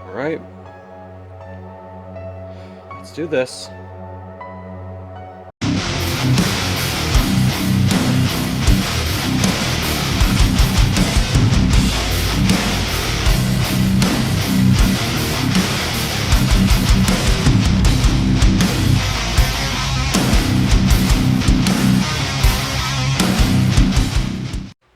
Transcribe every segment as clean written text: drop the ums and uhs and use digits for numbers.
Alright. Let's do this.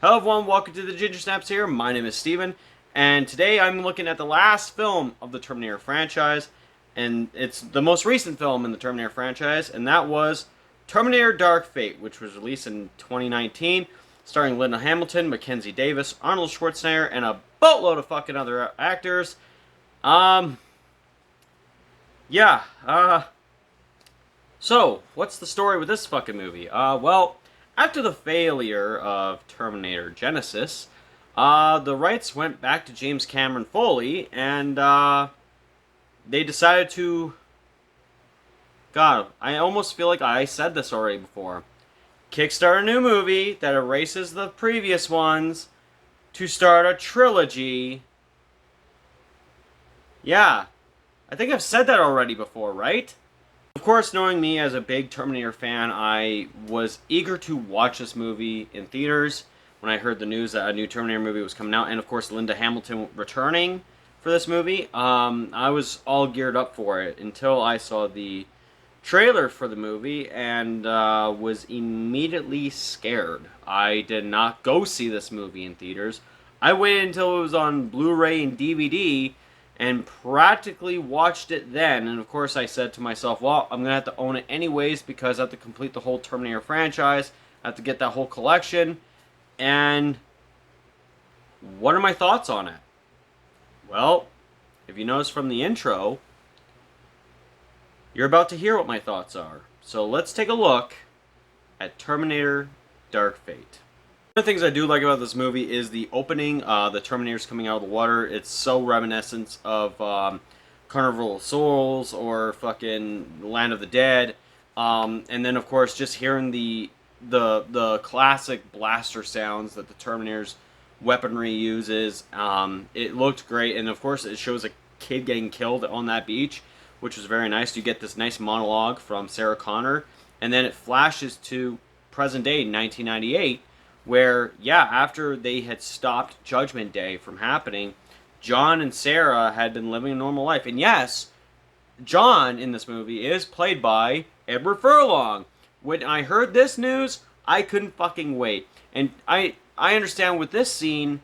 Hello everyone, welcome to the Ginger Snaps here. My name is Steven, and today I'm looking at the last film of the Terminator franchise, and it's the most recent film in the Terminator franchise, and that was Terminator Dark Fate, which was released in 2019, starring Linda Hamilton, Mackenzie Davis, Arnold Schwarzenegger, and a boatload of fucking other actors. So, what's the story with this fucking movie? Well, after the failure of Terminator Genesis, the rights went back to James Cameron Foley, and they decided to... God, I almost feel like I said this already before. Kickstart a new movie that erases the previous ones to start a trilogy. Yeah, I think I've said that already before, right? Of course, knowing me as a big Terminator fan, I was eager to watch this movie in theaters when I heard the news that a new Terminator movie was coming out, and of course Linda Hamilton returning for this movie. I was all geared up for it until I saw the trailer for the movie and was immediately scared. I did not go see this movie in theaters. I waited until it was on Blu-ray and DVD and practically watched it then. And of course I said to myself, well, I'm going to have to own it anyways because I have to complete the whole Terminator franchise. I have to get that whole collection. And what are my thoughts on it? Well, if you notice from the intro, you're about to hear what my thoughts are. So let's take a look at Terminator Dark Fate. One of the things I do like about this movie is the opening, the Terminators coming out of the water. It's so reminiscent of Carnival of Souls or fucking Land of the Dead. And then, of course, just hearing the classic blaster sounds that the Terminator's weaponry uses. It looked great, and of course, it shows a kid getting killed on that beach, which was very nice. You get this nice monologue from Sarah Connor, and then it flashes to present day, 1998. Where, yeah, after they had stopped Judgment Day from happening, John and Sarah had been living a normal life. And yes, John in this movie is played by Edward Furlong. When I heard this news, I couldn't fucking wait. And I understand with this scene,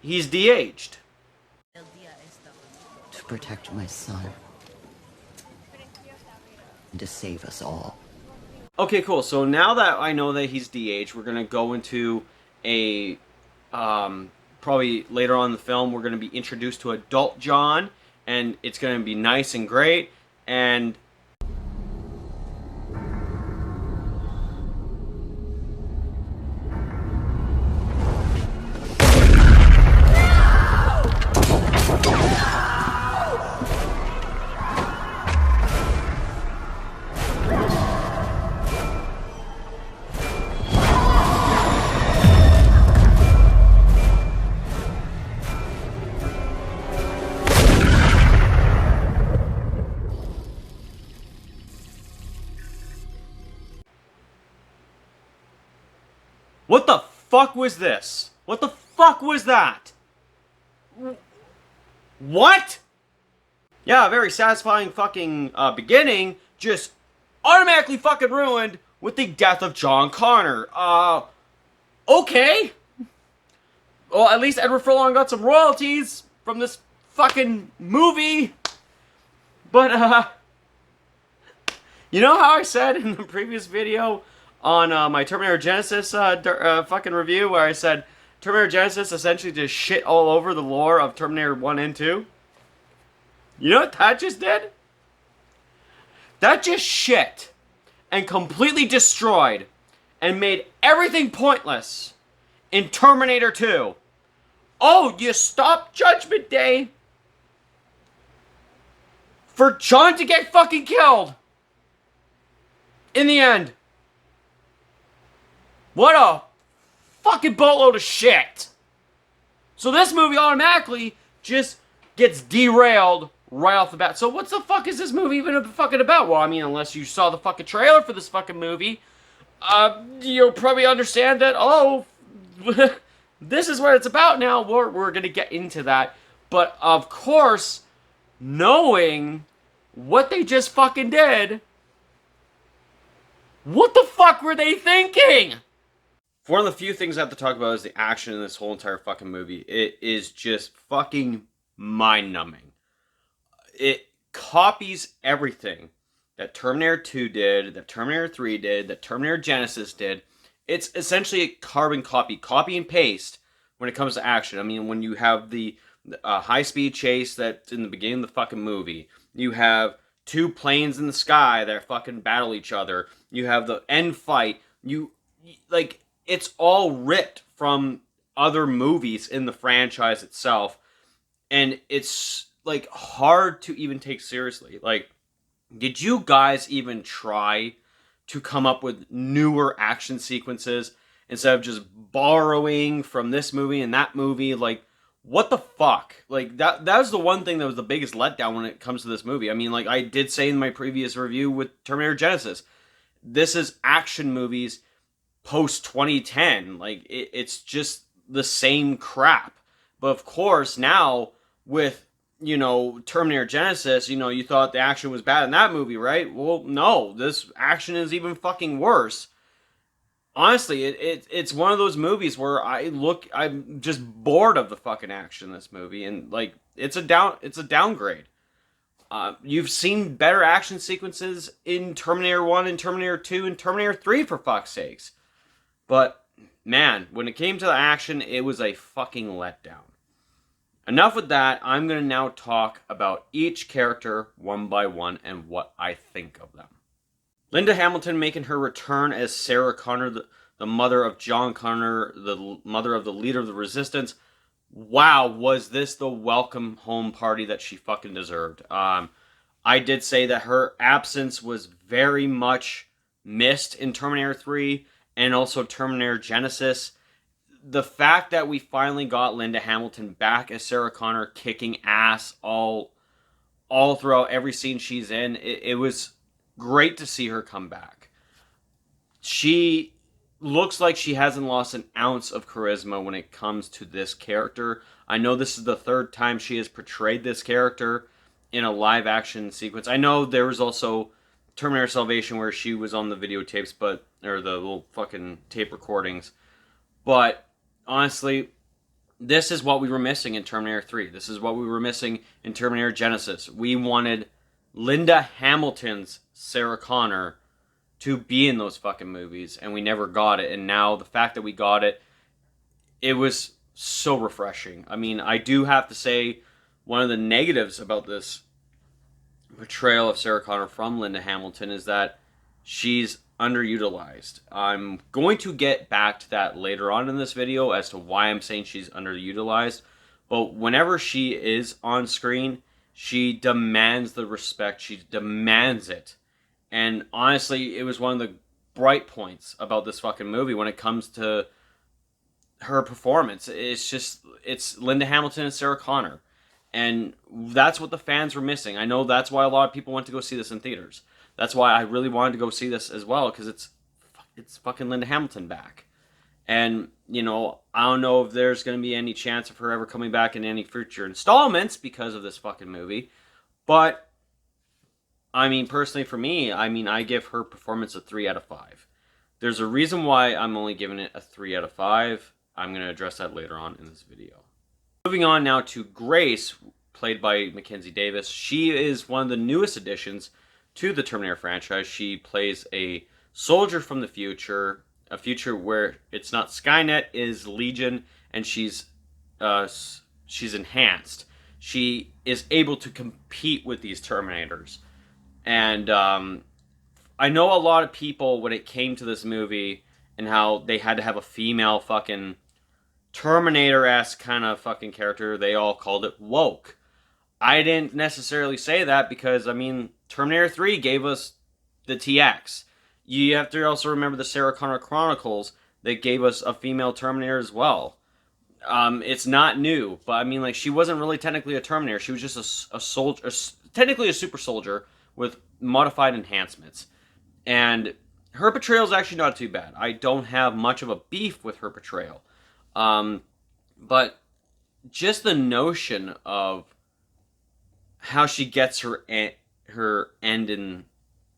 he's de-aged. To protect my son. And to save us all. Okay, cool. So now that I know that he's de-aged, we're going to go into a... probably later on in the film, we're going to be introduced to adult John, and it's going to be nice and great, and... What the fuck was this? What the fuck was that? What? Yeah, very satisfying fucking beginning, just automatically fucking ruined with the death of John Connor. Okay. Well, at least Edward Furlong got some royalties from this fucking movie. But, you know how I said in the previous video on my Terminator Genesis fucking review, where I said Terminator Genesis essentially just shit all over the lore of Terminator 1 and 2? You know what that just did? That just shit and completely destroyed and made everything pointless in Terminator 2. Oh, you stopped Judgment Day for John to get fucking killed in the end. What a fucking boatload of shit. So this movie automatically just gets derailed right off the bat. So what the fuck is this movie even fucking about? Well, I mean, unless you saw the fucking trailer for this fucking movie, you'll probably understand that, oh, this is what it's about now. We're gonna get into that. But, of course, knowing what they just fucking did, what the fuck were they thinking? One of the few things I have to talk about is the action in this whole entire fucking movie. It is just fucking mind-numbing. It copies everything that Terminator 2 did, that Terminator 3 did, that Terminator Genesis did. It's essentially a carbon copy and paste when it comes to action. I mean, when you have the high-speed chase that's in the beginning of the fucking movie, you have two planes in the sky that fucking battle each other, you have the end fight, it's all ripped from other movies in the franchise itself, and it's like hard to even take seriously. Like, did you guys even try to come up with newer action sequences instead of just borrowing from this movie and that movie? Like, what the fuck? Like, that was the one thing that was the biggest letdown when it comes to this movie. I mean, like I did say in my previous review with Terminator Genesis, this is action movies post 2010. Like, it's just the same crap. But of course, now with, Terminator Genesis, you thought the action was bad in that movie, right? Well, no, this action is even fucking worse. Honestly, it's one of those movies where I'm just bored of the fucking action in this movie, and like it's a downgrade. You've seen better action sequences in Terminator 1 and Terminator 2 and Terminator 3, for fuck's sakes. But, man, when it came to the action, it was a fucking letdown. Enough with that. I'm going to now talk about each character one by one and what I think of them. Linda Hamilton making her return as Sarah Connor, the mother of John Connor, the mother of the leader of the Resistance. Wow, was this the welcome home party that she fucking deserved. I did say that her absence was very much missed in Terminator 3 and also Terminator Genesis. The fact that we finally got Linda Hamilton back as Sarah Connor, kicking ass all throughout every scene she's in, it was great to see her come back. She looks like she hasn't lost an ounce of charisma when it comes to this character. I know this is the third time she has portrayed this character in a live action sequence. I know there was also Terminator Salvation where she was on the videotapes, or the little fucking tape recordings. But honestly, this is what we were missing in Terminator 3. This is what we were missing in Terminator Genesis. We wanted Linda Hamilton's Sarah Connor to be in those fucking movies, and we never got it. And now the fact that we got it, it was so refreshing. I mean, I do have to say, one of the negatives about this portrayal of Sarah Connor from Linda Hamilton is that she's underutilized. I'm going to get back to that later on in this video as to why I'm saying she's underutilized. But whenever she is on screen, she demands the respect. She demands it. And honestly, it was one of the bright points about this fucking movie when it comes to her performance. It's Linda Hamilton and Sarah Connor. And that's what the fans were missing. I know that's why a lot of people went to go see this in theaters. That's why I really wanted to go see this as well, because it's fucking Linda Hamilton back. And, I don't know if there's going to be any chance of her ever coming back in any future installments because of this fucking movie. But, I mean, personally for me, I give her performance a 3 out of 5. There's a reason why I'm only giving it a 3 out of 5. I'm going to address that later on in this video. Moving on now to Grace, played by Mackenzie Davis. She is one of the newest additions to the Terminator franchise. She plays a soldier from the future, a future where it's not Skynet, is Legion, and she's enhanced. She is able to compete with these Terminators. And I know a lot of people, when it came to this movie and how they had to have a female fucking Terminator-esque kind of fucking character, they all called it woke. I didn't necessarily say that because, Terminator 3 gave us the TX. You have to also remember the Sarah Connor Chronicles that gave us a female Terminator as well. It's not new, but I mean, like, she wasn't really technically a Terminator. She was just a soldier, technically a super soldier with modified enhancements. And her portrayal is actually not too bad. I don't have much of a beef with her portrayal. But just the notion of how she gets her end in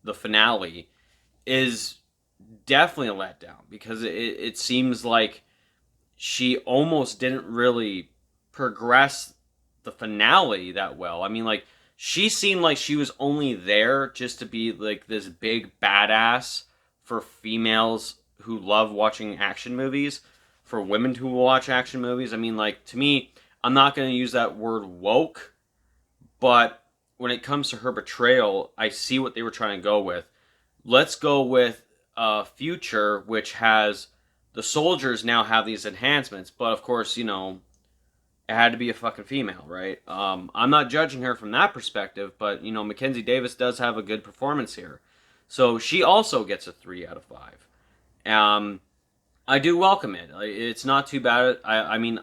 the finale is definitely a letdown, because it seems like she almost didn't really progress the finale that well. I mean, like, she seemed like she was only there just to be like this big badass for females who love watching action movies, for women who watch action movies. I mean, like, to me, I'm not going to use that word woke, but when it comes to her betrayal, I see what they were trying to go with. Let's go with a future which has the soldiers now have these enhancements, but of course, it had to be a fucking female, right? I'm not judging her from that perspective, but Mackenzie Davis does have a good performance here, so she also gets a 3 out of 5. I do welcome it. It's not too bad. I mean,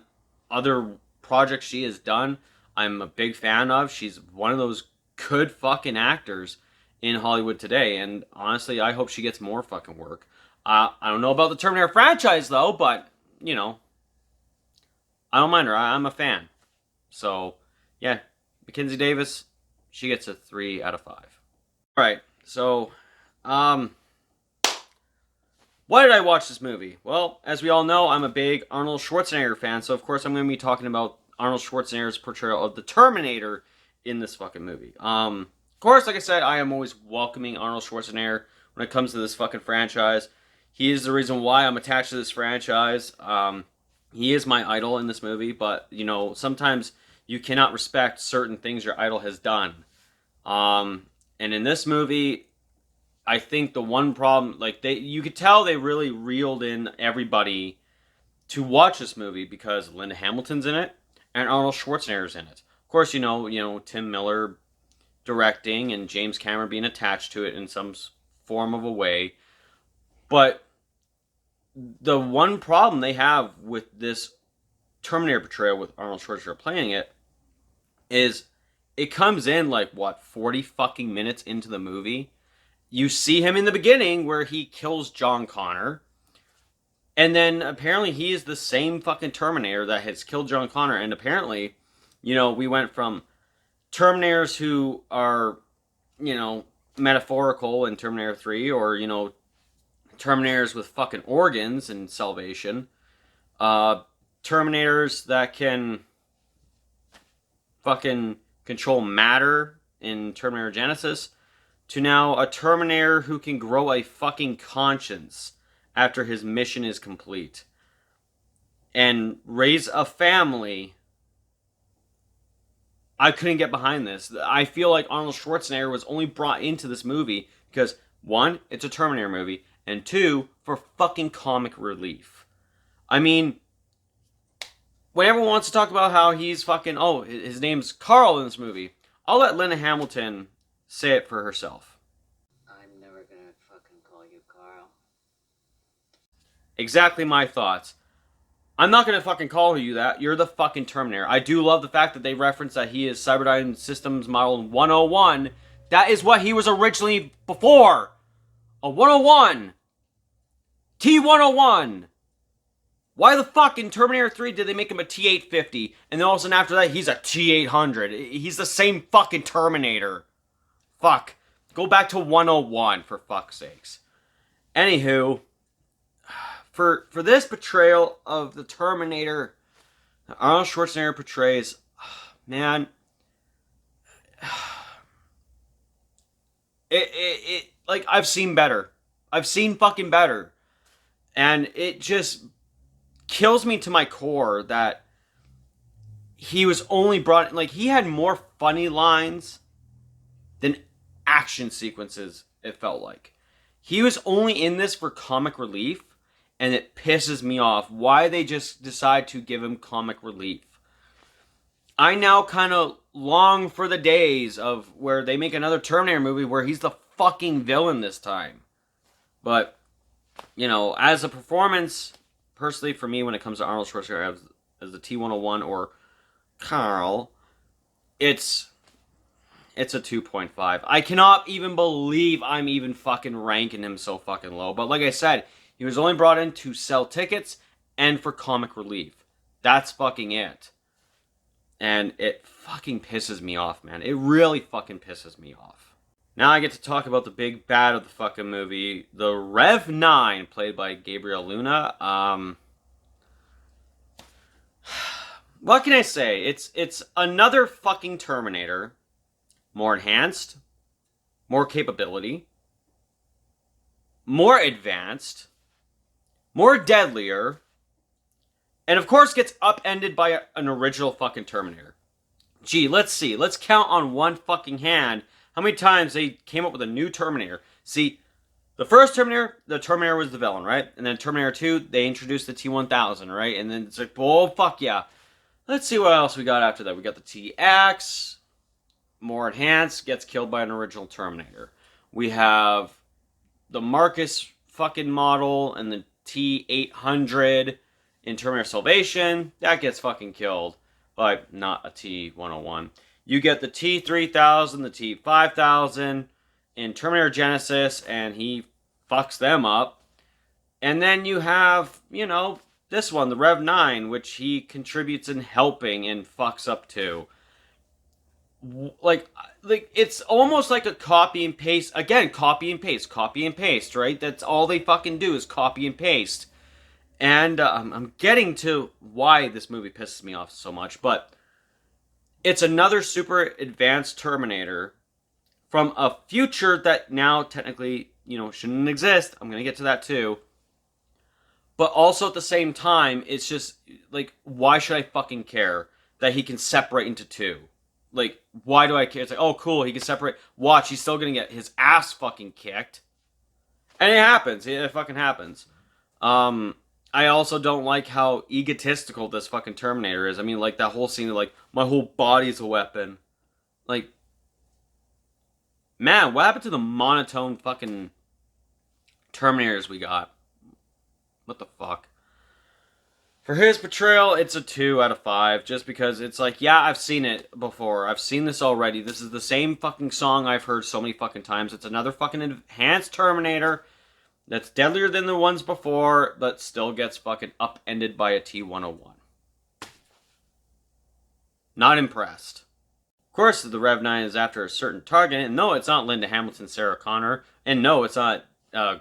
other projects she has done, I'm a big fan of. She's one of those good fucking actors in Hollywood today, and honestly, I hope she gets more fucking work. I don't know about the Terminator franchise, though, but, I don't mind her. I'm a fan. So, yeah, Mackenzie Davis, she gets a 3 out of 5. Alright, so, why did I watch this movie? Well, as we all know, I'm a big Arnold Schwarzenegger fan, so of course I'm going to be talking about Arnold Schwarzenegger's portrayal of the Terminator in this fucking movie. Of course, like I said, I am always welcoming Arnold Schwarzenegger when it comes to this fucking franchise. He is the reason why I'm attached to this franchise. He is my idol in this movie, but, sometimes you cannot respect certain things your idol has done. And in this movie, I think the one problem, like, you could tell they really reeled in everybody to watch this movie because Linda Hamilton's in it and Arnold Schwarzenegger's in it. Of course, Tim Miller directing and James Cameron being attached to it in some form of a way. But the one problem they have with this Terminator portrayal with Arnold Schwarzenegger playing it is it comes in like, 40 fucking minutes into the movie. You see him in the beginning where he kills John Connor. And then apparently he is the same fucking Terminator that has killed John Connor. And apparently, we went from Terminators who are, metaphorical in Terminator 3, or, Terminators with fucking organs and salvation. Terminators that can fucking control matter in Terminator Genesis, to now a Terminator who can grow a fucking conscience after his mission is complete and raise a family. I couldn't get behind this. I feel like Arnold Schwarzenegger was only brought into this movie because, one, it's a Terminator movie, and two, for fucking comic relief. I mean, when everyone wants to talk about how he's fucking, his name's Carl in this movie, I'll let Linda Hamilton say it for herself. I'm never gonna fucking call you Carl. Exactly my thoughts. I'm not gonna fucking call you that. You're the fucking Terminator. I do love the fact that they reference that he is Cyberdyne Systems Model 101. That is what he was originally before. A 101. T101. Why the fuck in Terminator 3 did they make him a T850? And then all of a sudden after that, he's a T800. He's the same fucking Terminator. Fuck. Go back to 101, for fuck's sakes. Anywho, for this portrayal of the Terminator that Arnold Schwarzenegger portrays, man, like, I've seen better. I've seen fucking better. And it just kills me to my core that he was only brought, like, he had more funny lines than action sequences, it felt like. He was only in this for comic relief, and it pisses me off why they just decide to give him comic relief. I now kind of long for the days of where they make another Terminator movie where he's the fucking villain this time. But, as a performance, personally for me, when it comes to Arnold Schwarzenegger as the T-101 or Carl, it's a 2.5. I cannot even believe I'm even fucking ranking him so fucking low. But like I said, he was only brought in to sell tickets and for comic relief. That's fucking it. And it fucking pisses me off, man. It really fucking pisses me off. Now I get to talk about the big bad of the fucking movie, the Rev 9, played by Gabriel Luna. What can I say? It's another fucking Terminator. More enhanced, more capability, more advanced, more deadlier, and of course gets upended by an original fucking Terminator. Gee, let's see. Let's count on one fucking hand how many times they came up with a new Terminator. See, the first Terminator, the Terminator was the villain, right? And then Terminator 2, they introduced the T-1000, right? And then it's like, oh, fuck yeah. Let's see what else we got after that. We got the T-X, more enhanced, gets killed by an original Terminator. We have the Marcus fucking model and the T-800 in Terminator Salvation. That gets fucking killed by not a T-101. You get the T-3000, the T-5000 in Terminator Genesis, and he fucks them up. And then you have, this one, the Rev 9, which he contributes in helping and fucks up too. Like it's almost like a copy and paste. Again, copy and paste, right? That's all they fucking do is copy and paste. And I'm getting to why this movie pisses me off so much, but it's another super advanced Terminator from a future that now technically, shouldn't exist. I'm going to get to that too. But also at the same time, it's just, like, why should I fucking care that he can separate into two? Like, why do I care? It's like, oh, cool, he can separate. Watch, he's still going to get his ass fucking kicked. And it happens. It fucking happens. I also don't like how egotistical this fucking Terminator is. I mean, like, that whole scene of, like, my whole body's a weapon. Like, man, what happened to the monotone fucking Terminators we got? What the fuck? For his portrayal, it's a 2 out of 5, just because it's like, yeah, I've seen it before. I've seen this already. This is the same fucking song I've heard so many fucking times. It's another fucking enhanced Terminator that's deadlier than the ones before, but still gets fucking upended by a T-101. Not impressed. Of course, the Rev 9 is after a certain target, and no, it's not Linda Hamilton, Sarah Connor, and no, it's not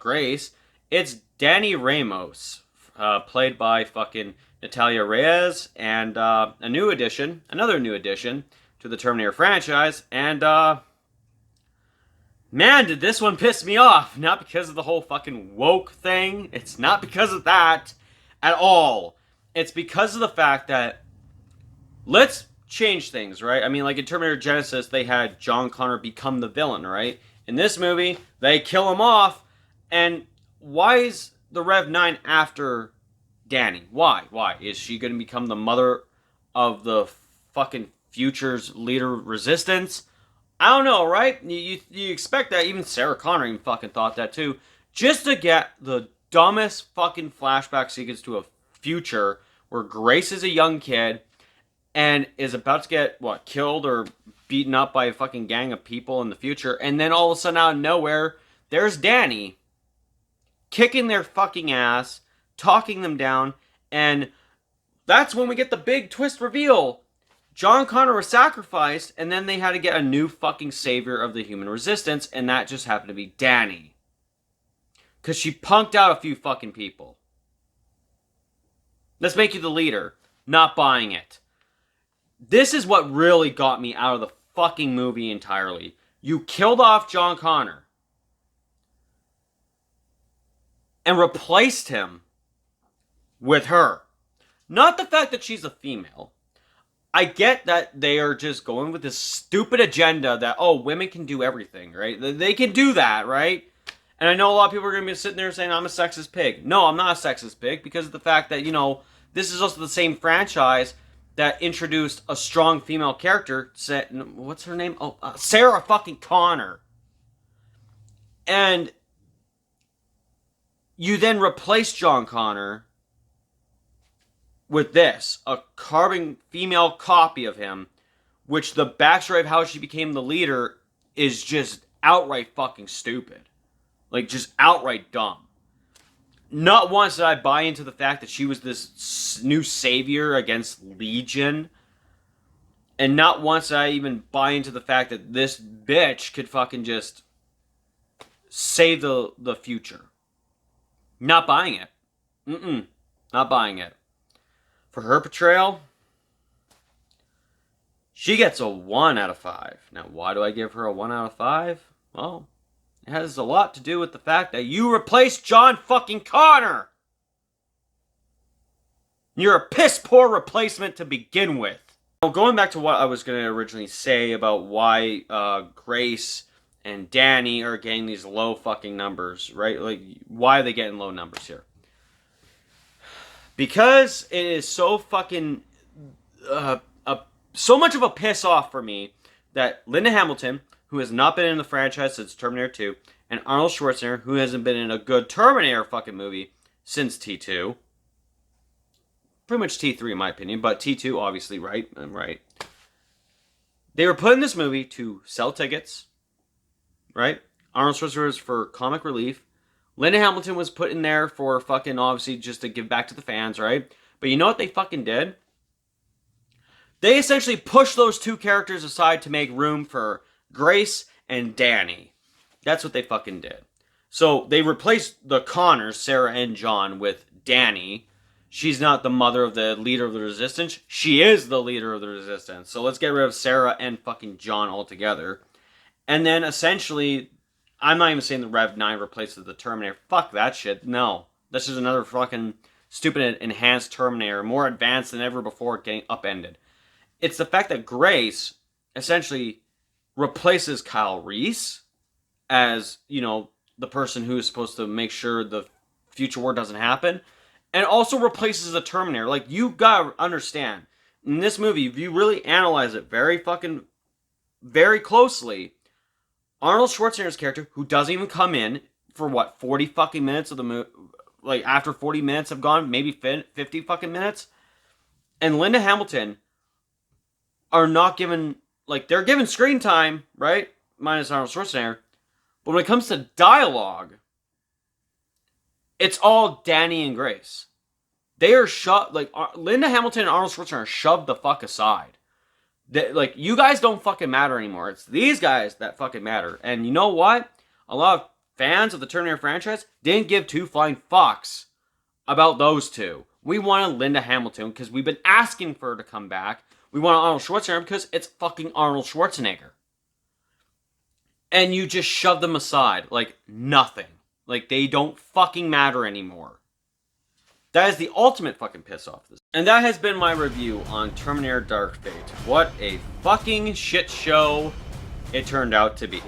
Grace. It's Danny Ramos, played by fucking Natalia Reyes, and another new addition to the Terminator franchise, and man, did this one piss me off. Not because of the whole fucking woke thing. It's not because of that at all. It's because of the fact that let's change things, right? I mean, like in Terminator Genesis, they had John Connor become the villain, right? In this movie, they kill him off, and why is the Rev 9 after Danny? Why? Is she going to become the mother of the fucking future's leader resistance? I don't know, right? You expect that. Even Sarah Connor even fucking thought that too. Just to get the dumbest fucking flashback sequence to a future where Grace is a young kid and is about to get, killed or beaten up by a fucking gang of people in the future. And then all of a sudden out of nowhere, there's Danny kicking their fucking ass, talking them down, and that's when we get the big twist reveal. John Connor was sacrificed, and then they had to get a new fucking savior of the human resistance, and that just happened to be Danny. Because she punked out a few fucking people. Let's make you the leader. Not buying it. This is what really got me out of the fucking movie entirely. You killed off John Connor and replaced him with her. Not the fact that she's a female. I get that they are just going with this stupid agenda that, women can do everything, right? They can do that, right? And I know a lot of people are going to be sitting there saying, I'm a sexist pig. No, I'm not a sexist pig, because of the fact that, this is also the same franchise that introduced a strong female character. What's her name? Sarah fucking Connor. And you then replace John Connor with this, a carbon female copy of him, which the backstory of how she became the leader is just outright fucking stupid. Like, just outright dumb. Not once did I buy into the fact that she was this new savior against Legion. And not once did I even buy into the fact that this bitch could fucking just save the future. Not buying it. Not buying it. For her portrayal, she gets a 1 out of 5. Now, why do I give her a 1 out of 5? Well, it has a lot to do with the fact that you replaced John fucking Connor! You're a piss poor replacement to begin with. Now, going back to what I was going to originally say about why Grace and Danny are getting these low fucking numbers, right? Like, why are they getting low numbers here? Because it is so fucking... so much of a piss off for me that Linda Hamilton, who has not been in the franchise since Terminator 2, and Arnold Schwarzenegger, who hasn't been in a good Terminator fucking movie since T2. Pretty much T3 in my opinion, but T2 obviously, right? I'm right. They were put in this movie to sell tickets, right? Arnold Schwarzenegger was for comic relief. Linda Hamilton was put in there for fucking, obviously, just to give back to the fans, right? But you know what they fucking did? They essentially pushed those two characters aside to make room for Grace and Danny. That's what they fucking did. So they replaced the Connors, Sarah and John, with Danny. She's not the mother of the leader of the Resistance. She is the leader of the Resistance. So let's get rid of Sarah and fucking John altogether. And then essentially, I'm not even saying the Rev 9 replaces the Terminator. Fuck that shit. No. This is another fucking stupid enhanced Terminator, more advanced than ever before, getting upended. It's the fact that Grace essentially replaces Kyle Reese as, you know, the person who is supposed to make sure the future war doesn't happen. And also replaces the Terminator. Like, you gotta understand, in this movie, if you really analyze it very closely, Arnold Schwarzenegger's character, who doesn't even come in for, 40 fucking minutes of the movie, like, after 40 minutes have gone, maybe 50 fucking minutes, and Linda Hamilton are not given, like, they're given screen time, right? Minus Arnold Schwarzenegger. But when it comes to dialogue, it's all Danny and Grace. They are shoved, like, Linda Hamilton and Arnold Schwarzenegger are shoved the fuck aside. Like, you guys don't fucking matter anymore. It's these guys that fucking matter. And you know what? A lot of fans of the Terminator franchise didn't give two flying fucks about those two. We wanted Linda Hamilton because we've been asking for her to come back. We want Arnold Schwarzenegger because it's fucking Arnold Schwarzenegger. And you just shove them aside like nothing. Like, they don't fucking matter anymore. That is the ultimate fucking piss off. And that has been my review on Terminator Dark Fate. What a fucking shit show it turned out to be.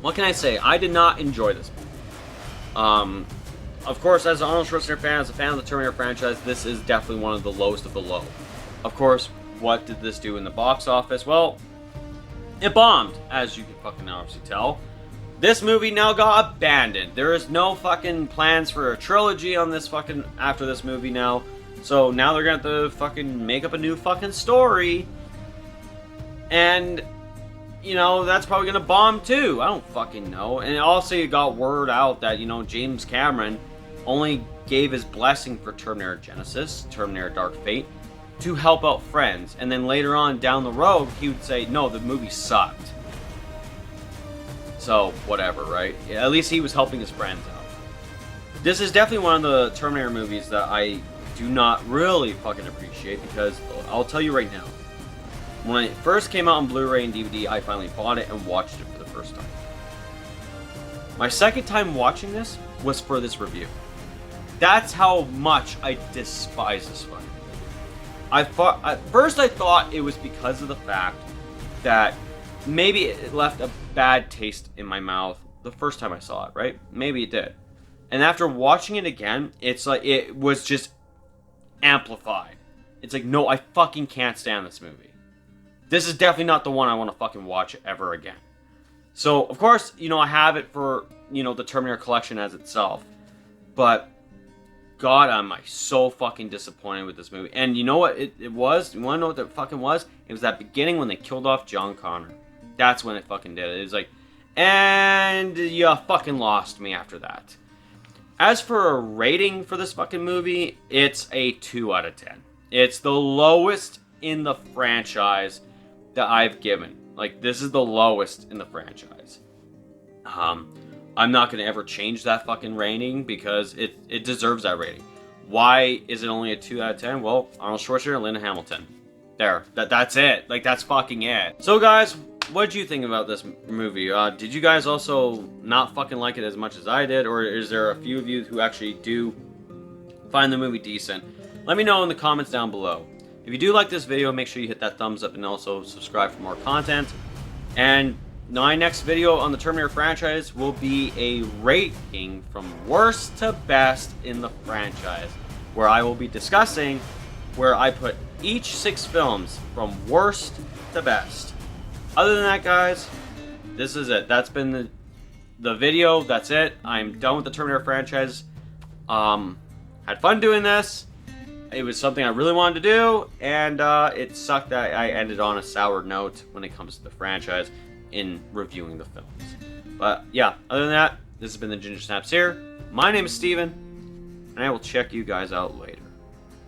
What can I say? I did not enjoy this movie. Of course, as an Arnold Schwarzenegger fan, as a fan of the Terminator franchise, this is definitely one of the lowest of the low. Of course, what did this do in the box office? Well, it bombed, as you can fucking obviously tell. This movie now got abandoned. There is no fucking plans for a trilogy on this fucking, after this movie now. So now they're gonna have to fucking make up a new fucking story. And, you know, that's probably gonna bomb too. I don't fucking know. And also it got word out that, you know, James Cameron only gave his blessing for Terminator Genesis, Terminator Dark Fate, to help out friends. And then later on down the road, he would say, no, the movie sucked. So, whatever, right? Yeah, at least he was helping his friends out. This is definitely one of the Terminator movies that I do not really fucking appreciate, because I'll tell you right now, when it first came out on Blu-ray and DVD, I finally bought it and watched it for the first time. My second time watching this was for this review. That's how much I despise this fucking movie. At first I thought it was because of the fact that maybe it left a bad taste in my mouth the first time I saw it, right? Maybe it did. And after watching it again, it's like, it was just amplified. It's like, no, I fucking can't stand this movie. This is definitely not the one I want to fucking watch ever again. So, of course, you know, I have it for, you know, the Terminator collection as itself. But God, am I so fucking disappointed with this movie. And you know what it was? You want to know what it fucking was? It was that beginning when they killed off John Connor. That's when it fucking did it. It was like, and you fucking lost me after that. As for a rating for this fucking movie, it's a 2 out of 10. It's the lowest in the franchise that I've given. Like, this is the lowest in the franchise. I'm not going to ever change that fucking rating because it deserves that rating. Why is it only a 2 out of 10? Well, Arnold Schwarzenegger and Linda Hamilton. There. That's it. Like, that's fucking it. So, guys, what did you think about this movie? Did you guys also not fucking like it as much as I did? Or is there a few of you who actually do find the movie decent? Let me know in the comments down below. If you do like this video, make sure you hit that thumbs up and also subscribe for more content. And my next video on the Terminator franchise will be a rating from worst to best in the franchise, where I will be discussing where I put each 6 films from worst to best. Other than that, guys, this is it. That's been the video. That's it. I'm done with the Terminator franchise. Had fun doing this. It was something I really wanted to do, and it sucked that I ended on a sour note when it comes to the franchise in reviewing the films. But yeah, other than that, this has been the Ginger Snaps here. My name is Steven, and I will check you guys out later.